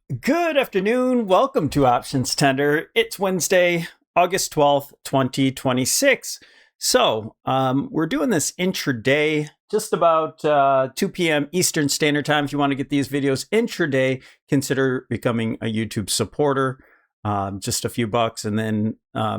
Good afternoon. Welcome to OptionsTender. It's Wednesday, August 12th, 2026. So we're doing this intraday just about 2 p.m. Eastern Standard Time. If you want to get these videos intraday, consider becoming a YouTube supporter. Just a few bucks. And then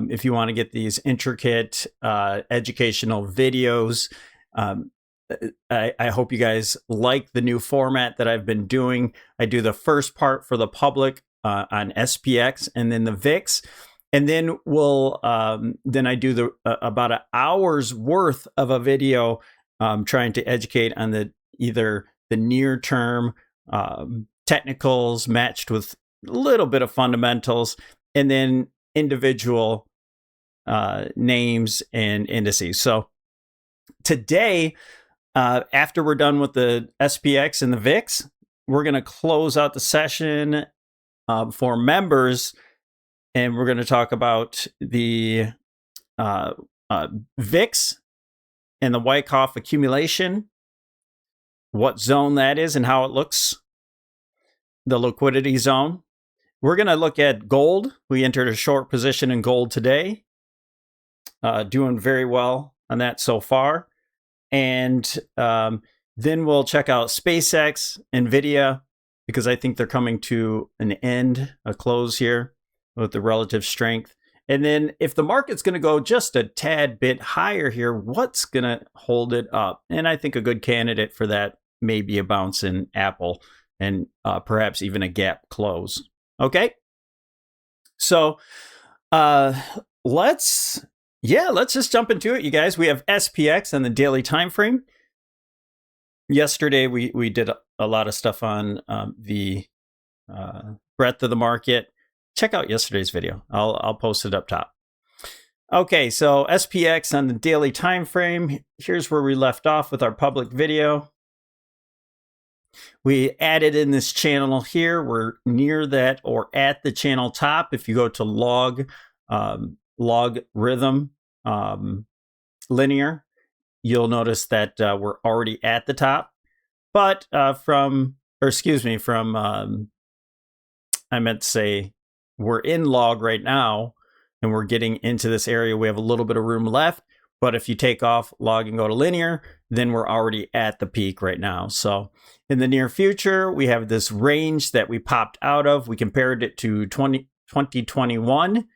if you want to get these intricate educational videos, I hope you guys like the new format that I've been doing. I do the first part for the public on SPX and then the VIX. And then then I do the about an hour's worth of a video trying to educate on either the near term technicals matched with a little bit of fundamentals, and then individual names and indices. So today, after we're done with the SPX and the VIX, we're going to close out the session for members, and we're going to talk about the VIX and the Wyckoff accumulation, what zone that is and how it looks, the liquidity zone. We're going to look at gold. We entered a short position in gold today, doing very well on that so far. And then we'll check out SpaceX, NVIDIA, because I think they're coming to an end, a close here with the relative strength. And then if the market's going to go just a tad bit higher here, what's going to hold it up? And I think a good candidate for that may be a bounce in Apple and perhaps even a gap close. Okay. So let's just jump into it, you guys. We have SPX on the daily time frame. Yesterday, we did a lot of stuff on the breadth of the market. Check out yesterday's video. I'll post it up top. Okay, so SPX on the daily time frame. Here's where we left off with our public video. We added in this channel here. We're near that or at the channel top. If you go to logarithm linear, you'll notice that we're already at the top. But I meant to say we're in log right now, and we're getting into this area. We have a little bit of room left. But if you take off log and go to linear, then we're already at the peak right now. So in the near future, we have this range that we popped out of. We compared it to 2021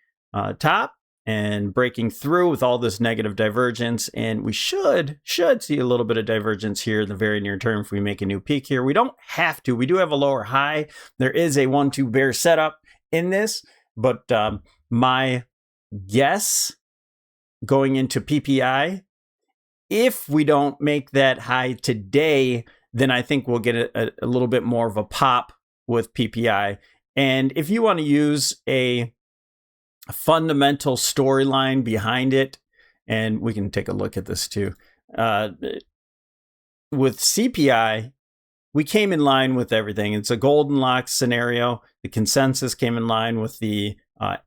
top and breaking through with all this negative divergence. And we should see a little bit of divergence here in the very near term if we make a new peak here. We don't have to. We do have a lower high. There is a 1-2 bear setup in this. But my guess going into PPI, if we don't make that high today, then I think we'll get a little bit more of a pop with PPI. And if you want to use a fundamental storyline behind it, and we can take a look at this too. With CPI, we came in line with everything. It's a Goldilocks scenario. The consensus came in line with the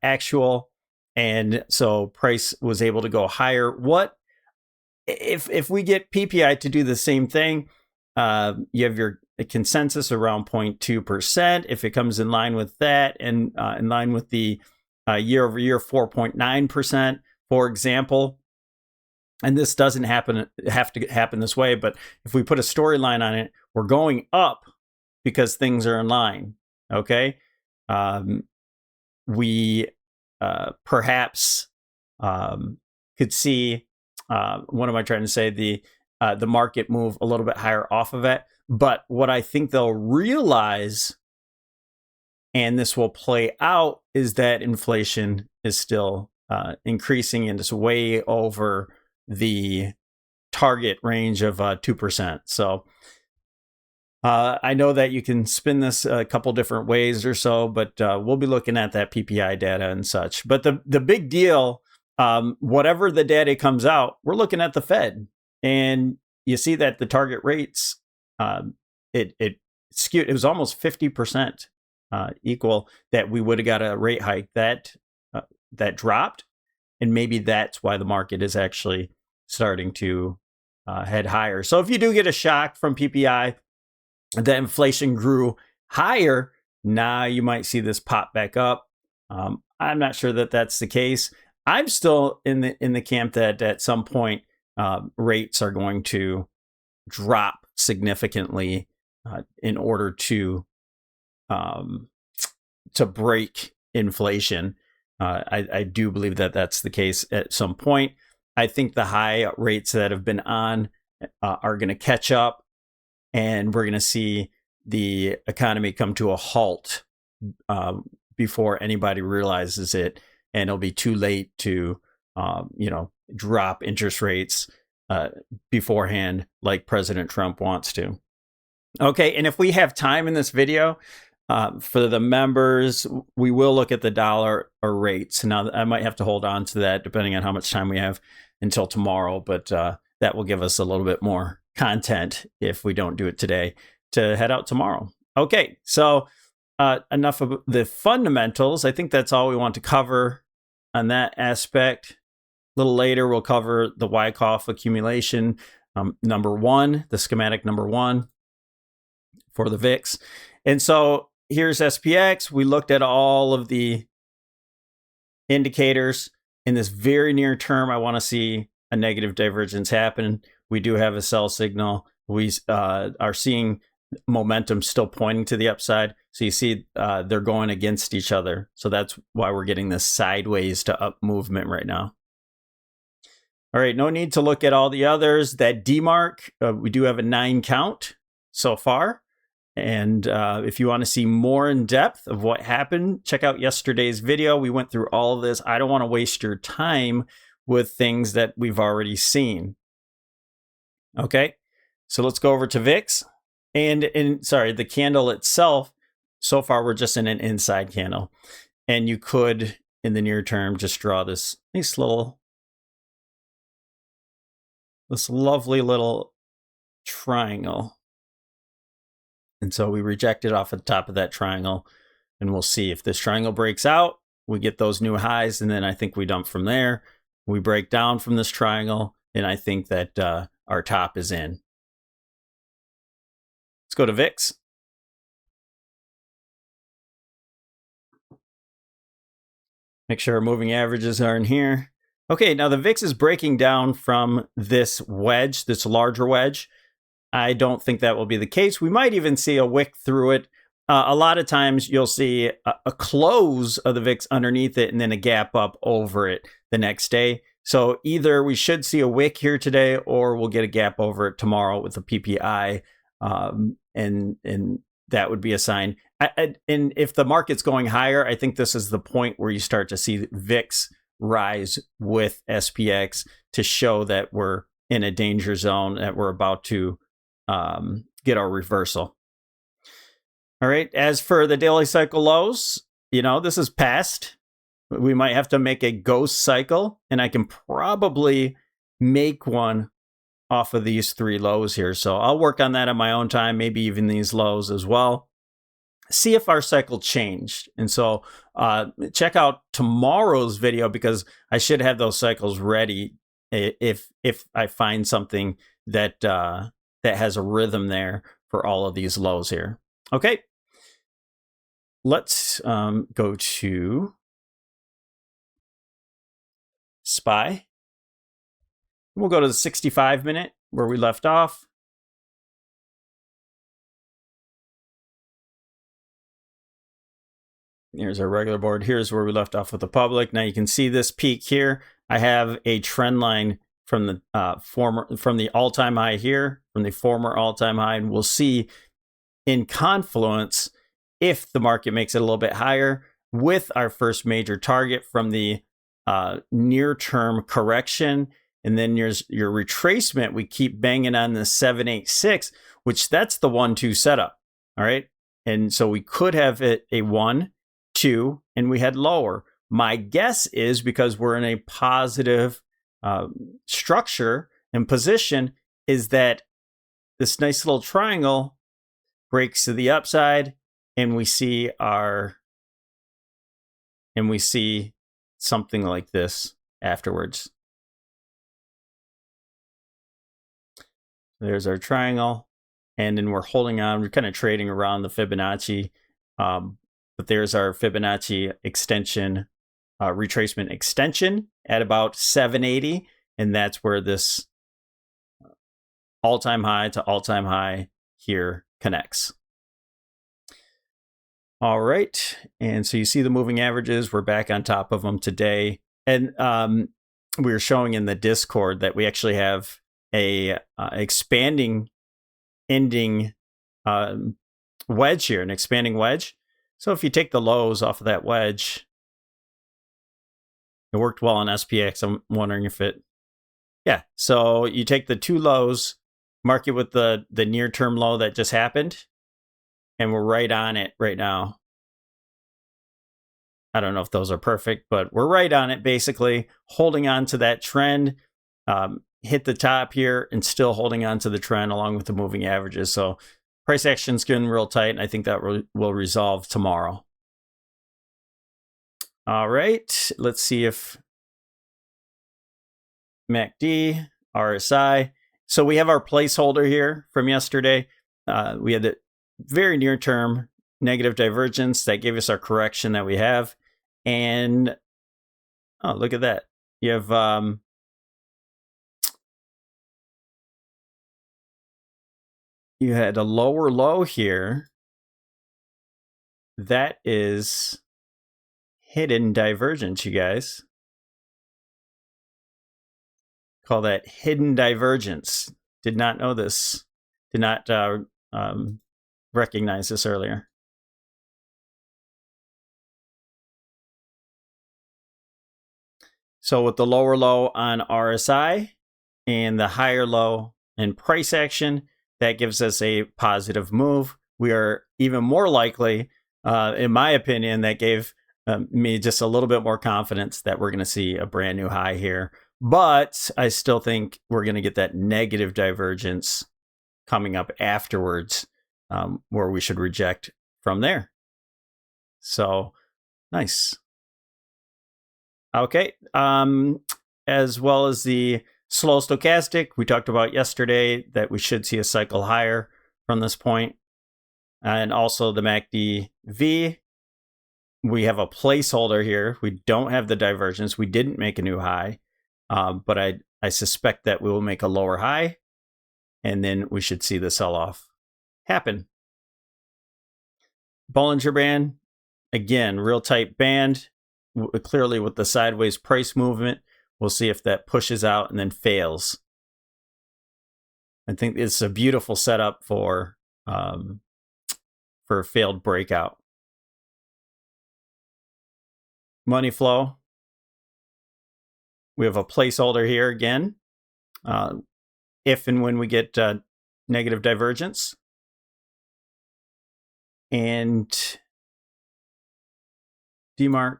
actual, and so price was able to go higher. What if we get PPI to do the same thing? You have your consensus around 0.2%. If it comes in line with that and in line with the year over year 4.9%, for example, and this doesn't have to happen this way, but if we put a storyline on it, we're going up because things are in line. Okay, we perhaps could see what am I trying to say? The market move a little bit higher off of it. But what I think they'll realize, and this will play out, is that inflation is still increasing and it's way over the target range of 2%. So I know that you can spin this a couple different ways or so, but we'll be looking at that PPI data and such. But the big deal, whatever the data comes out, we're looking at the Fed. And you see that the target rates, it skewed. It was almost 50% equal that we would have got a rate hike that dropped. And maybe that's why the market is actually starting to head higher. So if you do get a shock from PPI, that inflation grew higher, Now you might see this pop back up. I'm not sure that that's the case. I'm still in the camp that at some point rates are going to drop significantly in order to break inflation. I do believe that that's the case at some point. I think the high rates that have been on are going to catch up, and we're going to see the economy come to a halt before anybody realizes it, and it'll be too late to, drop interest rates beforehand like President Trump wants to. Okay, and if we have time in this video, for the members, we will look at the dollar or rates. Now, I might have to hold on to that depending on how much time we have until tomorrow, but that will give us a little bit more content if we don't do it today to head out tomorrow. Okay, so enough of the fundamentals. I think that's all we want to cover on that aspect. A little later, we'll cover the Wyckoff accumulation number one, the schematic number one for the VIX. And so here's SPX. We looked at all of the indicators. In this very near term, I want to see a negative divergence happen. We do have a sell signal. We are seeing momentum still pointing to the upside. So you see they're going against each other. So that's why we're getting this sideways to up movement right now. All right, no need to look at all the others. That DMARC, we do have a 9 count so far. And if you want to see more in depth of what happened, check out yesterday's video. We went through all of this. I don't want to waste your time with things that we've already seen. Okay, so let's go over to VIX. And sorry, the candle itself, so far we're just in an inside candle. And you could, in the near term, just draw this nice little, this lovely little triangle. And so we reject it off at the top of that triangle, and we'll see if this triangle breaks out, we get those new highs, and then I think we dump from there. We break down from this triangle, and I think that our top is in. Let's go to VIX. Make sure our moving averages are in here. Okay, now the VIX is breaking down from this wedge, this larger wedge. I don't think that will be the case. We might even see a wick through it. A lot of times you'll see a close of the VIX underneath it and then a gap up over it the next day. So either we should see a wick here today, or we'll get a gap over it tomorrow with the PPI, and that would be a sign. And if the market's going higher, I think this is the point where you start to see VIX rise with SPX to show that we're in a danger zone, that we're about to get our reversal. All right. As for the daily cycle lows, this is past. We might have to make a ghost cycle, and I can probably make one off of these 3 lows here. So I'll work on that on my own time, maybe even these lows as well. See if our cycle changed. And so check out tomorrow's video, because I should have those cycles ready if I find something that that has a rhythm there for all of these lows here. Okay, let's go to SPY. We'll go to the 65-minute where we left off. Here's our regular board. Here's where we left off with the public. Now you can see this peak here. I have a trend line from the all-time high here, from the former all-time high, and we'll see in confluence if the market makes it a little bit higher with our first major target from the near-term correction. And then there's your retracement. We keep banging on the 786, which that's the 1-2 setup. All right. And so we could have it a 1, 2, and we had lower. My guess is, because we're in a positive structure and position, is that this nice little triangle breaks to the upside, and we see something like this afterwards. There's our triangle, and then we're holding on. We're kind of trading around the Fibonacci But there's our Fibonacci extension, retracement extension at about 780. And that's where this all-time high to all-time high here connects. All right. And so you see the moving averages. We're back on top of them today. And we were showing in the Discord that we actually have a expanding ending wedge here, an expanding wedge. So if you take the lows off of that wedge, it worked well on SPX. I'm wondering if it, yeah. So you take the two lows, mark it with the near-term low that just happened, and we're right on it right now. I don't know if those are perfect, but we're right on it, basically holding on to that trend, hit the top here and still holding on to the trend along with the moving averages. So price action's getting real tight, and I think that will resolve tomorrow. All right, let's see if MACD, RSI. So we have our placeholder here from yesterday. We had the very near term negative divergence that gave us our correction that we have. And oh, look at that. You have you had a lower low here. That is hidden divergence, you guys. Call that hidden divergence. Did not know this. Did not recognize this earlier. So with the lower low on RSI and the higher low in price action, that gives us a positive move. We are even more likely, in my opinion, that gave me just a little bit more confidence that we're going to see a brand new high here. But I still think we're going to get that negative divergence coming up afterwards, where we should reject from there. So nice. Okay. As well as the slow stochastic, we talked about yesterday that we should see a cycle higher from this point. And also the MACD V. We have a placeholder here. We don't have the divergence. We didn't make a new high. But I suspect that we will make a lower high, and then we should see the sell-off happen. Bollinger Band, again, real tight band, clearly with the sideways price movement. We'll see if that pushes out and then fails. I think it's a beautiful setup for a failed breakout. Money flow. We have a placeholder here again, if and when we get negative divergence. And DMARC.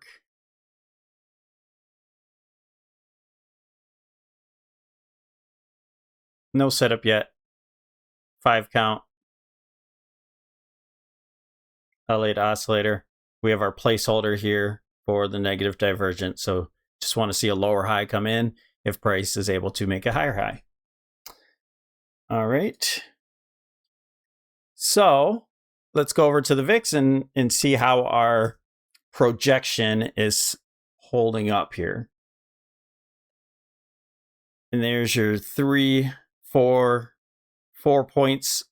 No setup yet. 5 count. L8 oscillator. We have our placeholder here for the negative divergence. So just want to see a lower high come in if price is able to make a higher high. All right. So let's go over to the VIX and see how our projection is holding up here. And there's your 4 points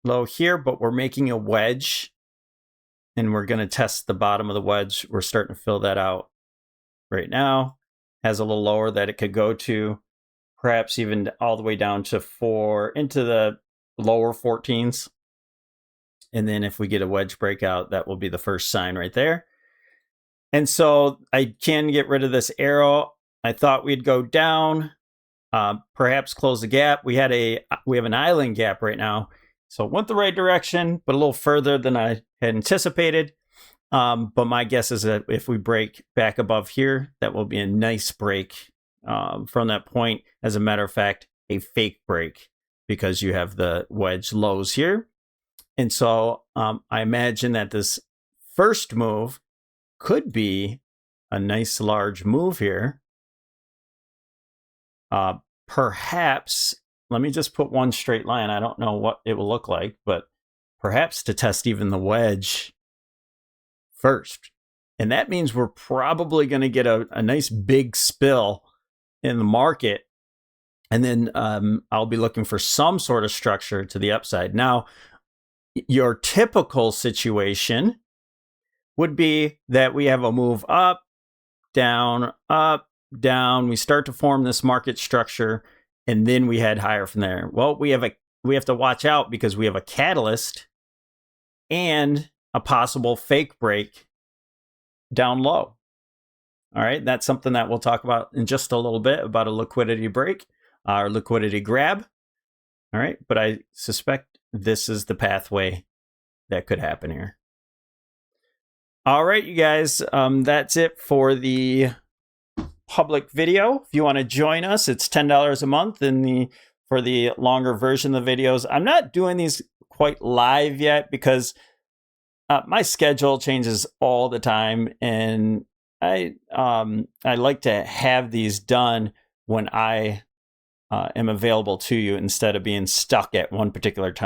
low here, but we're making a wedge and we're going to test the bottom of the wedge. We're starting to fill that out right now. Has a little lower that it could go to, perhaps even all the way down to 4 into the lower 14s. And then if we get a wedge breakout, that will be the first sign right there. And so I can get rid of this arrow. I thought we'd go down, perhaps close the gap. We have an island gap right now. So it went the right direction, but a little further than I had anticipated. But my guess is that if we break back above here, that will be a nice break from that point. As a matter of fact, a fake break because you have the wedge lows here. And so I imagine that this first move could be a nice large move here. Perhaps, let me just put one straight line. I don't know what it will look like, but perhaps to test even the wedge first. And that means we're probably going to get a nice big spill in the market. And then I'll be looking for some sort of structure to the upside. Now, your typical situation would be that we have a move up, down, we start to form this market structure, and then we head higher from there. Well, we have to watch out because we have a catalyst and a possible fake break down low. All right, that's something that we'll talk about in just a little bit, about a liquidity break or liquidity grab. All right, but I suspect this is the pathway that could happen here. All right, you guys, that's it for the public video. If you want to join us, it's $10 a month for the longer version of the videos. I'm not doing these quite live yet because my schedule changes all the time, and I like to have these done when I am available to you instead of being stuck at one particular time.